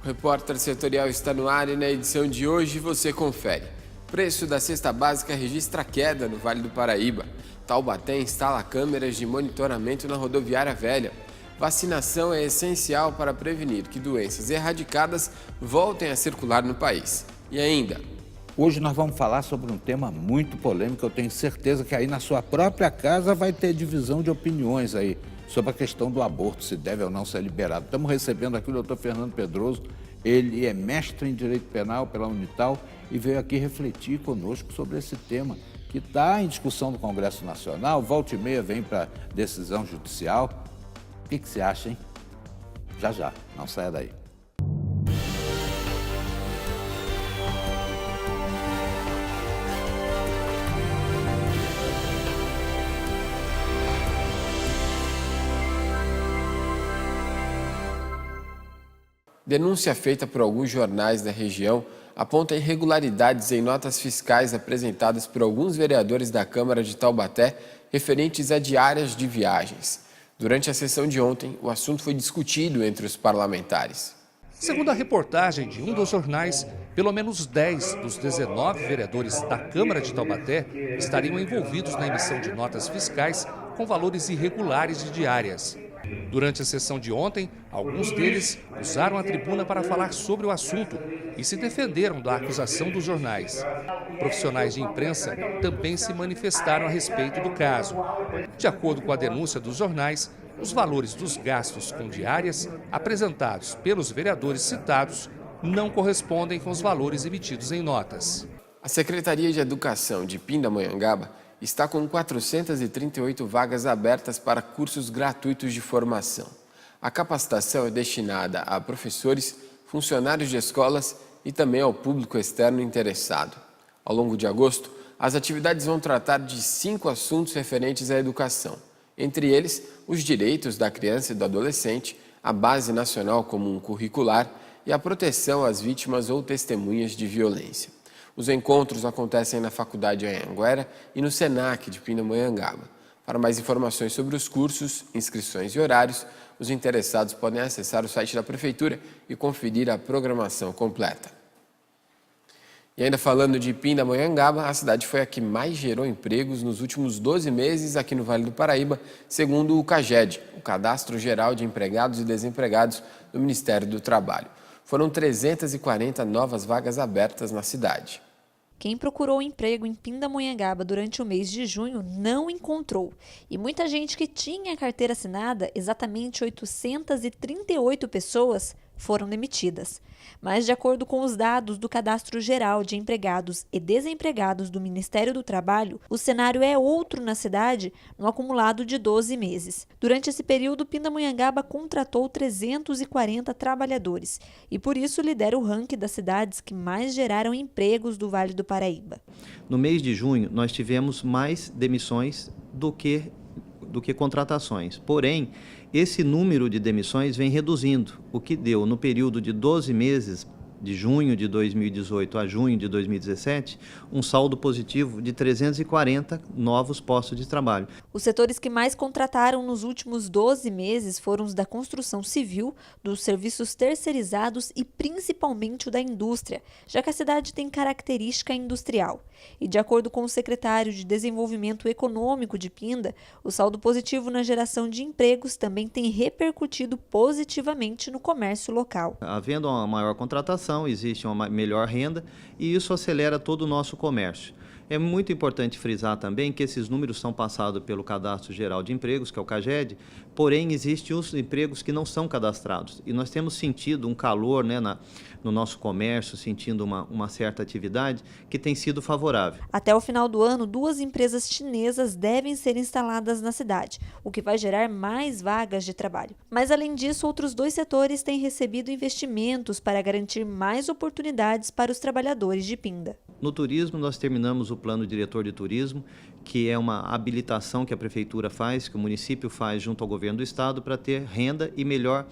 O Repórter Setorial está no ar e na edição de hoje você confere. Preço da cesta básica registra queda no Vale do Paraíba. Taubaté instala câmeras de monitoramento na rodoviária velha. Vacinação é essencial para prevenir que doenças erradicadas voltem a circular no país. E ainda... Hoje nós vamos falar sobre um tema muito polêmico. Eu tenho certeza que aí na sua própria casa vai ter divisão de opiniões aí sobre a questão do aborto, se deve ou não ser liberado. Estamos recebendo aqui o doutor Fernando Pedroso. Ele é mestre em Direito Penal pela Unital e veio aqui refletir conosco sobre esse tema que está em discussão no Congresso Nacional. Volta e meia vem para decisão judicial. O que você acha, hein? Já, não saia daí. Denúncia feita por alguns jornais da região aponta irregularidades em notas fiscais apresentadas por alguns vereadores da Câmara de Taubaté referentes a diárias de viagens. Durante a sessão de ontem, o assunto foi discutido entre os parlamentares. Segundo a reportagem de um dos jornais, pelo menos 10 dos 19 vereadores da Câmara de Taubaté estariam envolvidos na emissão de notas fiscais com valores irregulares de diárias. Durante a sessão de ontem, alguns deles usaram a tribuna para falar sobre o assunto e se defenderam da acusação dos jornais. Profissionais de imprensa também se manifestaram a respeito do caso. De acordo com a denúncia dos jornais, os valores dos gastos com diárias apresentados pelos vereadores citados não correspondem com os valores emitidos em notas. A Secretaria de Educação de Pindamonhangaba está com 438 vagas abertas para cursos gratuitos de formação. A capacitação é destinada a professores, funcionários de escolas e também ao público externo interessado. Ao longo de agosto, as atividades vão tratar de 5 assuntos referentes à educação. Entre eles, os direitos da criança e do adolescente, a Base Nacional Comum Curricular e a proteção às vítimas ou testemunhas de violência. Os encontros acontecem na Faculdade Anhanguera e no SENAC de Pindamonhangaba. Para mais informações sobre os cursos, inscrições e horários, os interessados podem acessar o site da Prefeitura e conferir a programação completa. E ainda falando de Pindamonhangaba, a cidade foi a que mais gerou empregos nos últimos 12 meses aqui no Vale do Paraíba, segundo o CAGED, o Cadastro Geral de Empregados e Desempregados do Ministério do Trabalho. Foram 340 novas vagas abertas na cidade. Quem procurou emprego em Pindamonhangaba durante o mês de junho não encontrou. E muita gente que tinha carteira assinada, exatamente 838 pessoas, foram demitidas. Mas, de acordo com os dados do Cadastro Geral de Empregados e Desempregados do Ministério do Trabalho, o cenário é outro na cidade no acumulado de 12 meses. Durante esse período, Pindamonhangaba contratou 340 trabalhadores e, por isso, lidera o ranking das cidades que mais geraram empregos do Vale do Paraíba. No mês de junho, nós tivemos mais demissões do que contratações. Porém, esse número de demissões vem reduzindo, o que deu, no período de 12 meses, de junho de 2018 a junho de 2017, um saldo positivo de 340 novos postos de trabalho. Os setores que mais contrataram nos últimos 12 meses foram os da construção civil, dos serviços terceirizados e principalmente o da indústria, já que a cidade tem característica industrial. E de acordo com o secretário de Desenvolvimento Econômico de Pinda, o saldo positivo na geração de empregos também tem repercutido positivamente no comércio local. Havendo uma maior contratação, existe uma melhor renda e isso acelera todo o nosso comércio. É muito importante frisar também que esses números são passados pelo Cadastro Geral de Empregos, que é o CAGED, porém existem os empregos que não são cadastrados. E nós temos sentido um calor, no nosso comércio, sentindo uma certa atividade que tem sido favorável. Até o final do ano, 2 empresas chinesas devem ser instaladas na cidade, o que vai gerar mais vagas de trabalho. Mas, além disso, outros 2 setores têm recebido investimentos para garantir mais oportunidades para os trabalhadores de Pinda. No turismo, nós terminamos o plano diretor de turismo, que é uma habilitação que a Prefeitura faz, que o município faz junto ao governo do Estado para ter renda e melhor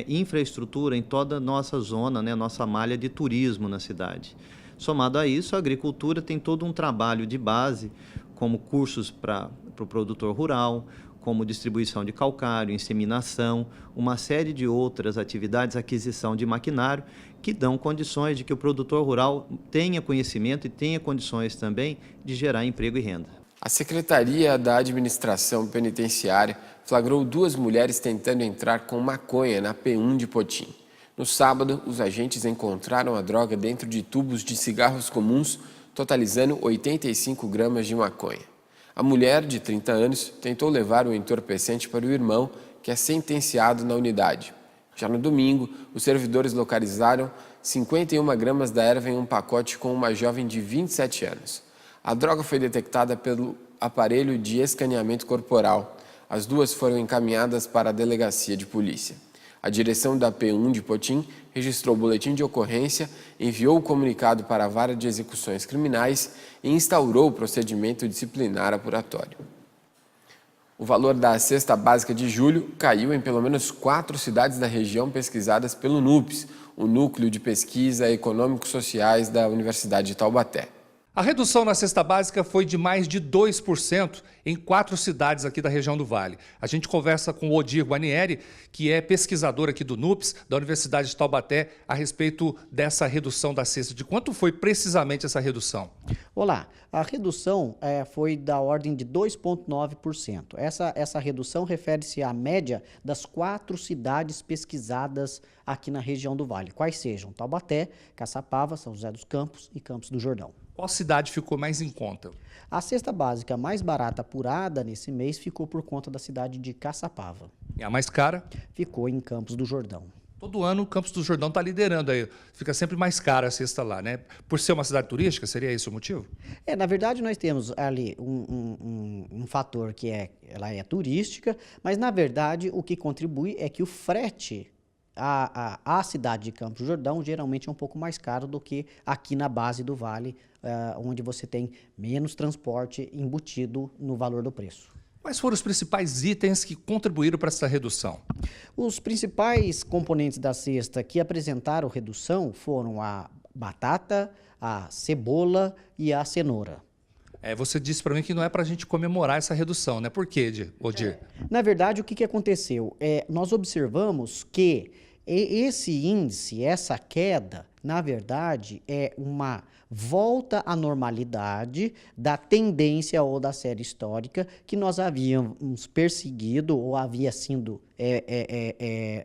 infraestrutura em toda a nossa zona, nossa malha de turismo na cidade. Somado a isso, a agricultura tem todo um trabalho de base, como cursos para o produtor rural, como distribuição de calcário, inseminação, uma série de outras atividades, aquisição de maquinário, que dão condições de que o produtor rural tenha conhecimento e tenha condições também de gerar emprego e renda. A Secretaria da Administração Penitenciária flagrou 2 mulheres tentando entrar com maconha na P1 de Potim. No sábado, os agentes encontraram a droga dentro de tubos de cigarros comuns, totalizando 85 gramas de maconha. A mulher, de 30 anos, tentou levar o entorpecente para o irmão, que é sentenciado na unidade. Já no domingo, os servidores localizaram 51 gramas da erva em um pacote com uma jovem de 27 anos. A droga foi detectada pelo aparelho de escaneamento corporal. As 2 foram encaminhadas para a delegacia de polícia. A direção da P1 de Potim registrou o boletim de ocorrência, enviou o comunicado para a Vara de Execuções Criminais e instaurou o procedimento disciplinar apuratório. O valor da cesta básica de julho caiu em pelo menos 4 cidades da região pesquisadas pelo NUPES, o Núcleo de Pesquisa Econômico-Sociais da Universidade de Taubaté. A redução na cesta básica foi de mais de 2% em 4 cidades aqui da região do Vale. A gente conversa com o Odir Guarnieri, que é pesquisador aqui do NUPES, da Universidade de Taubaté, a respeito dessa redução da cesta. De quanto foi precisamente essa redução? Olá, a redução foi da ordem de 2,9%. Essa redução refere-se à média das 4 cidades pesquisadas aqui na região do Vale, quais sejam Taubaté, Caçapava, São José dos Campos e Campos do Jordão. Qual cidade ficou mais em conta? A cesta básica mais barata apurada nesse mês ficou por conta da cidade de Caçapava. E a mais cara? Ficou em Campos do Jordão. Todo ano o Campos do Jordão está liderando aí. Fica sempre mais cara a cesta lá, né? Por ser uma cidade turística, seria esse o motivo? Na verdade, nós temos ali um fator que ela é turística, mas na verdade o que contribui é que o frete a cidade de Campos do Jordão geralmente é um pouco mais caro do que aqui na base do Vale, onde você tem menos transporte embutido no valor do preço. Quais foram os principais itens que contribuíram para essa redução? Os principais componentes da cesta que apresentaram redução foram a batata, a cebola e a cenoura. Você disse para mim que não é para a gente comemorar essa redução, né? Por quê, Odir? Na verdade, o que aconteceu? Nós observamos que esse índice, essa queda, na verdade, é uma volta à normalidade da tendência ou da série histórica que nós havíamos perseguido ou havia sido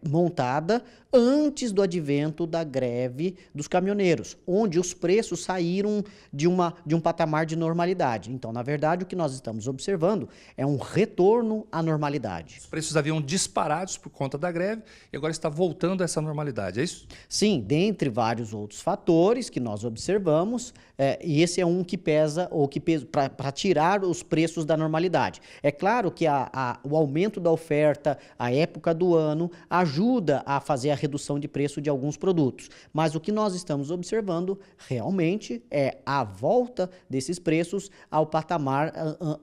montada antes do advento da greve dos caminhoneiros, onde os preços saíram de um patamar de normalidade. Então, na verdade, o que nós estamos observando é um retorno à normalidade. Os preços haviam disparado por conta da greve e agora está voltando a essa normalidade, é isso? Sim, dentre vários outros fatores que nós observamos, e esse é um que pesa ou que pesa para tirar os preços da normalidade. É claro que o aumento da oferta, a época do ano, ajuda a fazer a redução de preço de alguns produtos. Mas o que nós estamos observando realmente é a volta desses preços ao patamar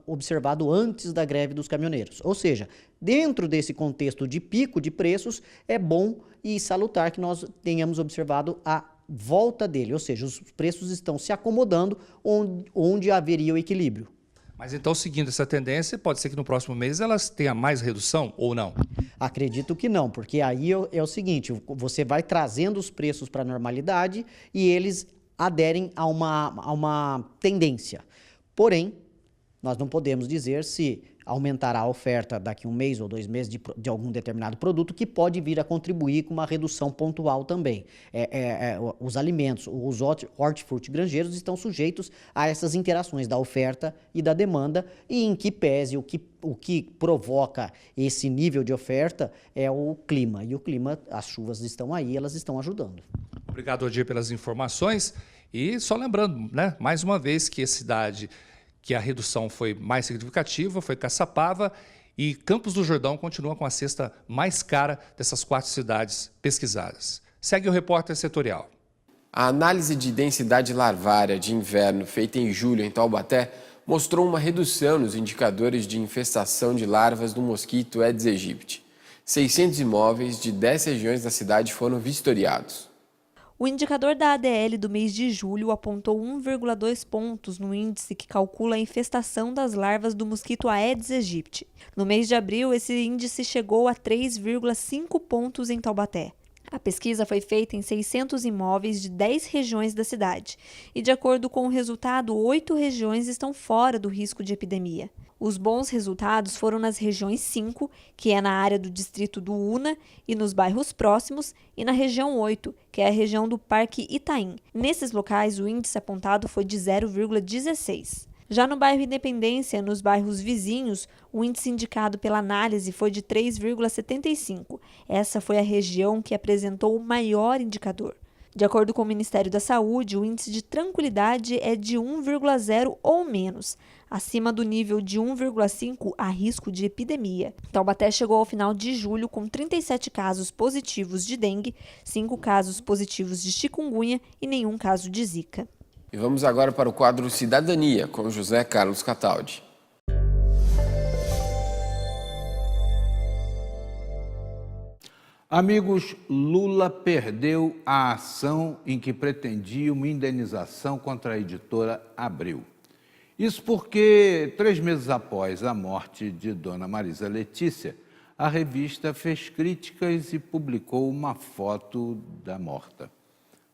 observado antes da greve dos caminhoneiros. Ou seja, dentro desse contexto de pico de preços, é bom e salutar que nós tenhamos observado a volta dele, ou seja, os preços estão se acomodando onde haveria o equilíbrio. Mas então, seguindo essa tendência, pode ser que no próximo mês elas tenham mais redução ou não? Acredito que não, porque aí é o seguinte, você vai trazendo os preços para a normalidade e eles aderem a uma tendência. Porém, nós não podemos dizer se aumentará a oferta daqui 1 mês ou 2 meses de algum determinado produto que pode vir a contribuir com uma redução pontual também. Os alimentos, os hortifrutigranjeiros estão sujeitos a essas interações da oferta e da demanda e em que pese o que provoca esse nível de oferta é o clima. E o clima, as chuvas estão aí, elas estão ajudando. Obrigado, Odir, pelas informações. E só lembrando, né, mais uma vez que a cidade que a redução foi mais significativa, foi Caçapava, e Campos do Jordão continua com a cesta mais cara dessas 4 cidades pesquisadas. Segue o repórter setorial. A análise de densidade larvária de inverno feita em julho em Taubaté mostrou uma redução nos indicadores de infestação de larvas do mosquito Aedes aegypti. 600 imóveis de 10 regiões da cidade foram vistoriados. O indicador da ADL do mês de julho apontou 1,2 pontos no índice que calcula a infestação das larvas do mosquito Aedes aegypti. No mês de abril, esse índice chegou a 3,5 pontos em Taubaté. A pesquisa foi feita em 600 imóveis de 10 regiões da cidade e, de acordo com o resultado, 8 regiões estão fora do risco de epidemia. Os bons resultados foram nas regiões 5, que é na área do distrito do Una e nos bairros próximos, e na região 8, que é a região do Parque Itaim. Nesses locais, o índice apontado foi de 0,16. Já no bairro Independência, nos bairros vizinhos, o índice indicado pela análise foi de 3,75. Essa foi a região que apresentou o maior indicador. De acordo com o Ministério da Saúde, o índice de tranquilidade é de 1,0 ou menos. Acima do nível de 1,5 há risco de epidemia. Taubaté chegou ao final de julho com 37 casos positivos de dengue, 5 casos positivos de chikungunya e nenhum caso de zika. E vamos agora para o quadro Cidadania, com José Carlos Cataldi. Amigos, Lula perdeu a ação em que pretendia uma indenização contra a editora Abril. Isso porque, 3 meses após a morte de Dona Marisa Letícia, a revista fez críticas e publicou uma foto da morta.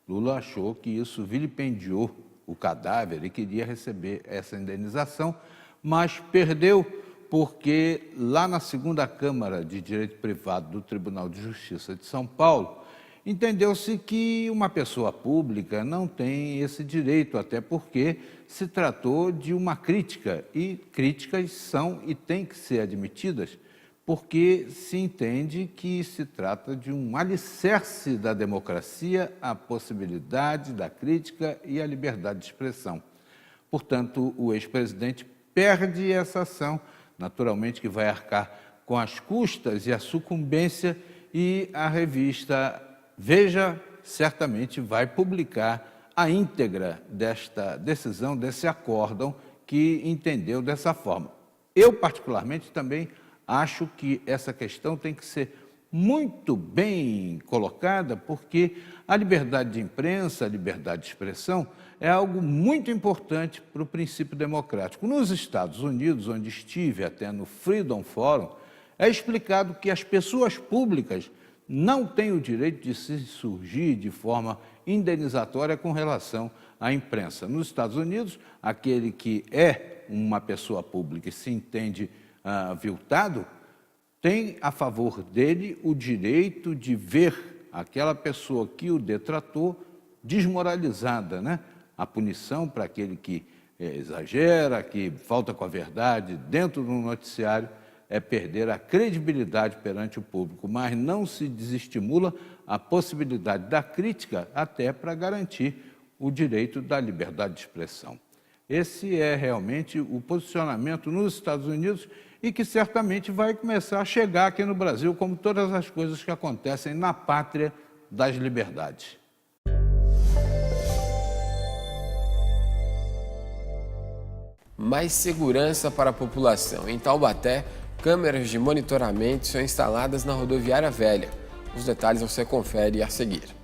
Lula achou que isso vilipendiou o cadáver e queria receber essa indenização, mas perdeu porque lá na 2ª Câmara de Direito Privado do Tribunal de Justiça de São Paulo, entendeu-se que uma pessoa pública não tem esse direito, até porque se tratou de uma crítica, e críticas são e têm que ser admitidas, porque se entende que se trata de um alicerce da democracia, a possibilidade da crítica e a liberdade de expressão. Portanto, o ex-presidente perde essa ação, naturalmente que vai arcar com as custas e a sucumbência, e a revista Veja certamente vai publicar a íntegra desta decisão, desse acórdão que entendeu dessa forma. Eu, particularmente, também acho que essa questão tem que ser muito bem colocada, porque a liberdade de imprensa, a liberdade de expressão, é algo muito importante para o princípio democrático. Nos Estados Unidos, onde estive até no Freedom Forum, é explicado que as pessoas públicas não têm o direito de se surgir de forma indenizatória com relação à imprensa. Nos Estados Unidos, aquele que é uma pessoa pública e se entende aviltado, tem a favor dele o direito de ver aquela pessoa que o detratou desmoralizada, né? A punição para aquele que exagera, que falta com a verdade dentro do noticiário, é perder a credibilidade perante o público, mas não se desestimula a possibilidade da crítica até para garantir o direito da liberdade de expressão. Esse é realmente o posicionamento nos Estados Unidos e que certamente vai começar a chegar aqui no Brasil, como todas as coisas que acontecem na pátria das liberdades. Mais segurança para a população. Em Taubaté, câmeras de monitoramento são instaladas na rodoviária velha. Os detalhes você confere a seguir.